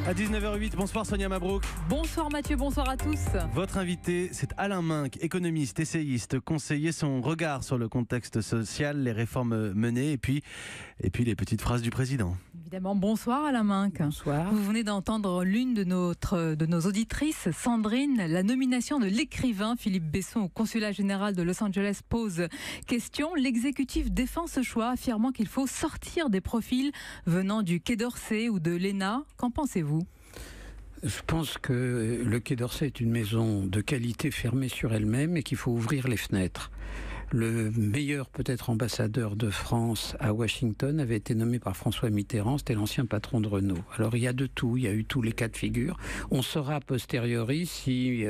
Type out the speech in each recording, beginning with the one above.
À 19h08, bonsoir Sonia Mabrouk. Bonsoir Mathieu, bonsoir à tous. Votre invité, c'est Alain Minc, économiste, essayiste, conseiller, son regard sur le contexte social, les réformes menées et puis les petites phrases du président. Évidemment, bonsoir Alain Minc. Bonsoir. Vous venez d'entendre l'une de nos auditrices, Sandrine. La nomination de l'écrivain Philippe Besson au consulat général de Los Angeles pose question. L'exécutif défend ce choix, affirmant qu'il faut sortir des profils venant du Quai d'Orsay ou de l'ENA. Qu'en pensez-vous ? Je pense que le Quai d'Orsay est une maison de qualité fermée sur elle-même et qu'il faut ouvrir les fenêtres. Le meilleur peut-être ambassadeur de France à Washington avait été nommé par François Mitterrand, c'était l'ancien patron de Renault. Alors il y a de tout, il y a eu tous les cas de figure. On saura a posteriori si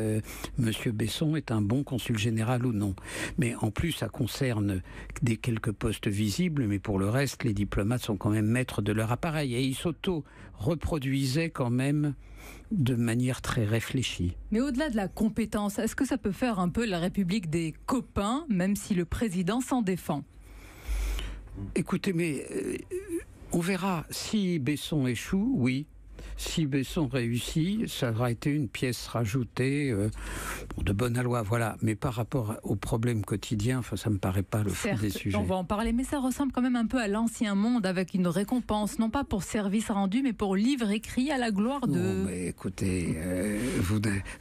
Monsieur Besson est un bon consul général ou non. Mais en plus ça concerne des quelques postes visibles, mais pour le reste les diplomates sont quand même maîtres de leur appareil et ils s'auto-reproduisaient quand même de manière très réfléchie. Mais au-delà de la compétence, est-ce que ça peut faire un peu la République des copains, même si le président s'en défend ? Écoutez, mais on verra. Si Besson échoue, oui. Si Besson réussit, ça aura été une pièce rajoutée de bonne aloi, voilà. Mais par rapport au problème quotidien, ça me paraît pas le fond des sujets. On va en parler, mais ça ressemble quand même un peu à l'ancien monde, avec une récompense, non pas pour service rendu, mais pour livre écrit à la gloire de... Non, mais écoutez,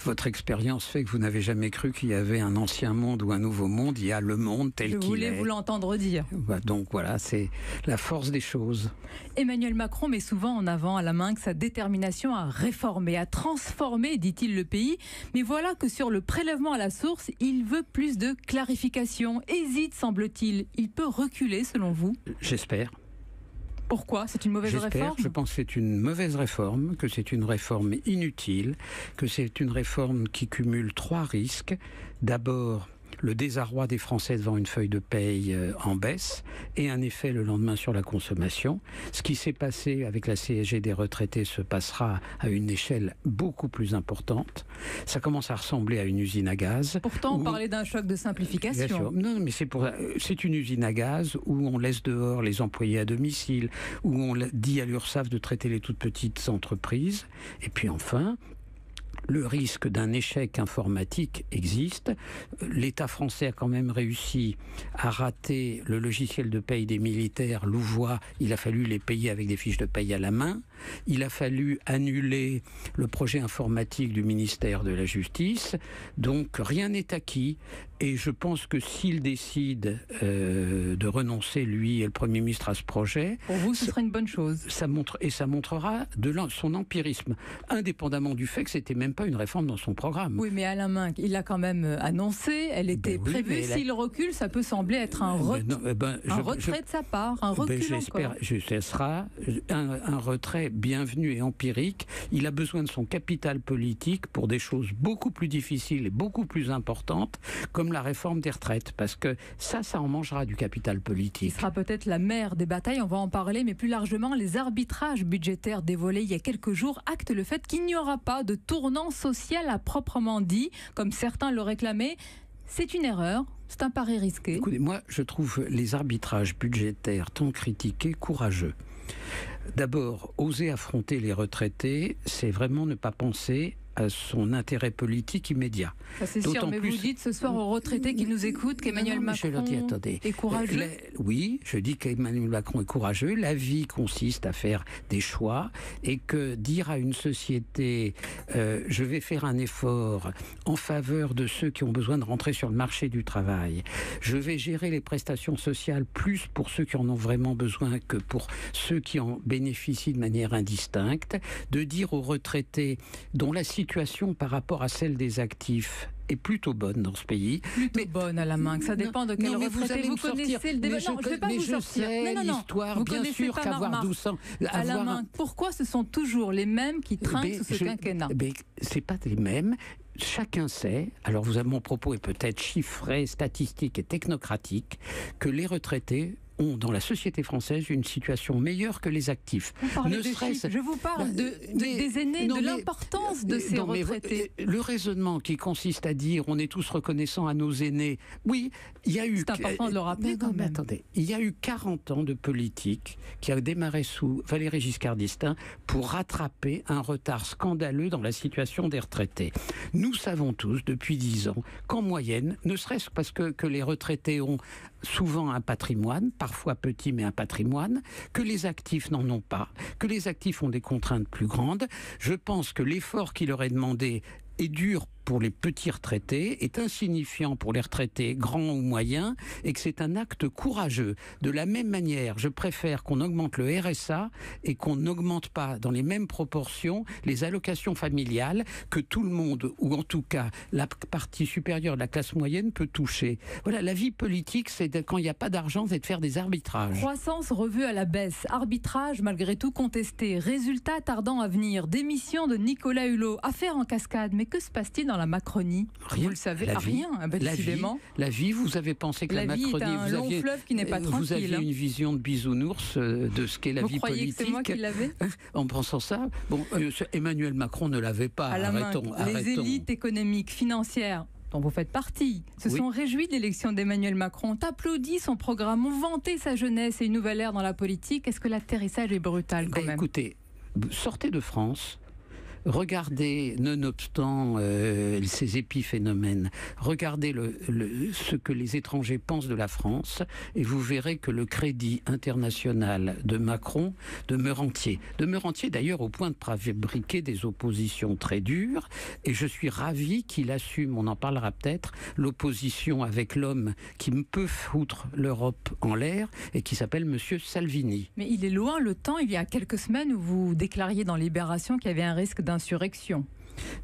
votre expérience fait que vous n'avez jamais cru qu'il y avait un ancien monde ou un nouveau monde. Il y a le monde tel qu'il est. Je voulais vous l'entendre dire. Donc voilà, c'est la force des choses. Emmanuel Macron met souvent en avant à la main que sa détermination à réformer, à transformer, dit-il, le pays. Mais voilà que sur le prélèvement à la source, il veut plus de clarification. Hésite, semble-t-il. Il peut reculer, selon vous ? J'espère. Pourquoi ? C'est une mauvaise réforme ? Je pense que c'est une mauvaise réforme, que c'est une réforme inutile, que c'est une réforme qui cumule 3 risques. D'abord, le désarroi des Français devant une feuille de paye en baisse et un effet le lendemain sur la consommation. Ce qui s'est passé avec la CSG des retraités se passera à une échelle beaucoup plus importante. Ça commence à ressembler à une usine à gaz. Pourtant, on parlait d'un choc de simplification. Bien sûr. Non, mais c'est une usine à gaz où on laisse dehors les employés à domicile, où on dit à l'URSSAF de traiter les toutes petites entreprises. Et puis enfin, le risque d'un échec informatique existe. L'État français a quand même réussi à rater le logiciel de paye des militaires, Louvois. Il a fallu les payer avec des fiches de paye à la main. Il a fallu annuler le projet informatique du ministère de la Justice. Donc rien n'est acquis. Et je pense que s'il décide de renoncer, lui et le Premier ministre, à ce projet... Pour vous, ce serait une bonne chose. Ça montrera son empirisme, indépendamment du fait que c'était même pas une réforme dans son programme. Oui, mais Alain Minc, il l'a quand même annoncé, elle était prévue. S'il recule, ça peut sembler être un retrait de sa part, un recul encore. Ce sera un retrait bienvenu et empirique. Il a besoin de son capital politique pour des choses beaucoup plus difficiles et beaucoup plus importantes, comme la réforme des retraites, parce que ça en mangera du capital politique. Il sera peut-être la mère des batailles, on va en parler, mais plus largement, les arbitrages budgétaires dévoilés il y a quelques jours actent le fait qu'il n'y aura pas de tournant social à proprement dit, comme certains le réclamaient. C'est une erreur, c'est un pari risqué. Écoutez, moi, je trouve les arbitrages budgétaires tant critiqués courageux. D'abord, oser affronter les retraités, c'est vraiment ne pas penser à son intérêt politique immédiat. Ça c'est sûr, mais vous dites ce soir aux retraités qui nous écoutent qu'Emmanuel Macron est courageux. Oui, je dis qu'Emmanuel Macron est courageux. La vie consiste à faire des choix et que dire à une société je vais faire un effort en faveur de ceux qui ont besoin de rentrer sur le marché du travail, je vais gérer les prestations sociales plus pour ceux qui en ont vraiment besoin que pour ceux qui en bénéficient de manière indistincte, de dire aux retraités dont la situation par rapport à celle des actifs est plutôt bonne dans ce pays. Plutôt bonne à la main, ça dépend de quel retraité. Vous connaissez le débat. Non, je ne vais pas vous sortir. L'histoire, bien sûr qu'avoir 12 ans... À la main, pourquoi ce sont toujours les mêmes qui trinquent sous ce quinquennat ? C'est pas les mêmes. Chacun sait, alors mon propos est peut-être chiffré, statistique et technocratique, que les retraités ont dans la société française une situation meilleure que les actifs. Je vous parle des aînés, de l'importance de ces retraités. Le raisonnement qui consiste à dire on est tous reconnaissants à nos aînés, oui, il y a eu... C'est important de le rappeler quand même. Attendez, il y a eu 40 ans de politique qui a démarré sous Valéry Giscard d'Estaing pour rattraper un retard scandaleux dans la situation des retraités. Nous savons tous depuis 10 ans qu'en moyenne, ne serait-ce parce que les retraités ont souvent un patrimoine, parfois petit mais un patrimoine, que les actifs n'en ont pas, que les actifs ont des contraintes plus grandes. Je pense que l'effort qui leur est demandé est dur pour les petits retraités, est insignifiant pour les retraités grands ou moyens, et que c'est un acte courageux. De la même manière, je préfère qu'on augmente le RSA et qu'on n'augmente pas dans les mêmes proportions les allocations familiales que tout le monde, ou en tout cas la partie supérieure de la classe moyenne, peut toucher. Voilà, la vie politique, c'est quand il n'y a pas d'argent, c'est de faire des arbitrages. Croissance revue à la baisse, arbitrage malgré tout contesté, résultat tardant à venir, démission de Nicolas Hulot, affaire en cascade. Mais que se passe-t-il dans la Macronie? Rien. Vous le savez, rien, décidément. La vie, vous avez pensé que la Macronie... La vie est un long fleuve qui n'est pas tranquille. Vous aviez une vision de bisounours de ce qu'est la vie politique. Vous croyez que c'est moi qui l'avais? En pensant ça, bon, Emmanuel Macron ne l'avait pas. Arrêtons. Les élites économiques, financières, dont vous faites partie, se sont réjouis de l'élection d'Emmanuel Macron, ont applaudi son programme, ont vanté sa jeunesse et une nouvelle ère dans la politique. Est-ce que l'atterrissage est brutal quand même? Écoutez, sortez de France. Regardez, nonobstant ces épiphénomènes, regardez ce que les étrangers pensent de la France et vous verrez que le crédit international de Macron demeure entier. Demeure entier d'ailleurs au point de fabriquer des oppositions très dures, et je suis ravi qu'il assume, on en parlera peut-être, l'opposition avec l'homme qui peut foutre l'Europe en l'air et qui s'appelle Monsieur Salvini. Mais il est loin le temps, il y a quelques semaines, où vous déclariez dans Libération qu'il y avait un risque d'insurrection.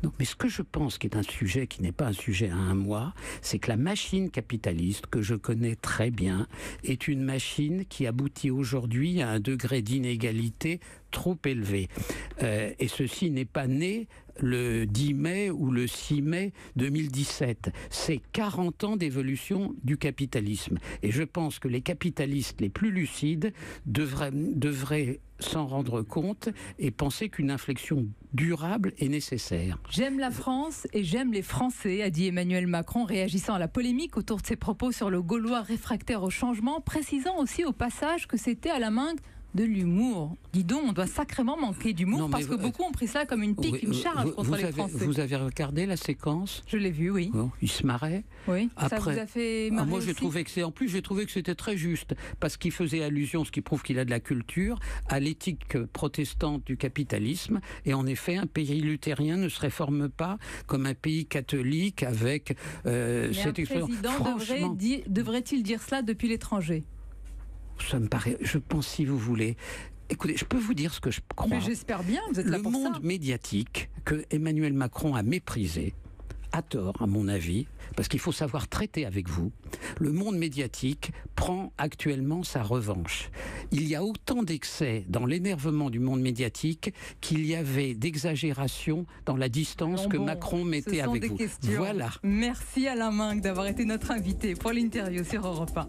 Non, mais ce que je pense qui est un sujet qui n'est pas un sujet à un mois, c'est que la machine capitaliste, que je connais très bien, est une machine qui aboutit aujourd'hui à un degré d'inégalité trop élevé. Et ceci n'est pas né le 10 mai ou le 6 mai 2017. C'est 40 ans d'évolution du capitalisme. Et je pense que les capitalistes les plus lucides devraient s'en rendre compte et penser qu'une inflexion durable est nécessaire. J'aime la France et j'aime les Français, a dit Emmanuel Macron, réagissant à la polémique autour de ses propos sur le Gaulois réfractaire au changement, précisant aussi au passage que c'était à la main de l'humour. Dis donc, on doit sacrément manquer d'humour parce que beaucoup ont pris ça comme une pique, une charge contre les Français. Vous avez regardé la séquence? Je l'ai vu, oui. Bon, il se marrait. Oui, après, ça vous a fait marrer moi, aussi. j'ai trouvé que c'était très juste parce qu'il faisait allusion, ce qui prouve qu'il a de la culture, à l'éthique protestante du capitalisme. Et en effet, un pays luthérien ne se réforme pas comme un pays catholique avec cette expression. Un président devrait-il dire cela depuis l'étranger? Ça me paraît, je pense, si vous voulez. Écoutez, je peux vous dire ce que je crois. Mais j'espère bien, vous êtes là pour ça. Le monde médiatique que Emmanuel Macron a méprisé, à tort à mon avis, parce qu'il faut savoir traiter avec vous, le monde médiatique prend actuellement sa revanche. Il y a autant d'excès dans l'énervement du monde médiatique qu'il y avait d'exagération dans la distance que Macron mettait avec vous. Questions. Voilà. Merci Alain Minc d'avoir été notre invité pour l'interview sur Europe 1.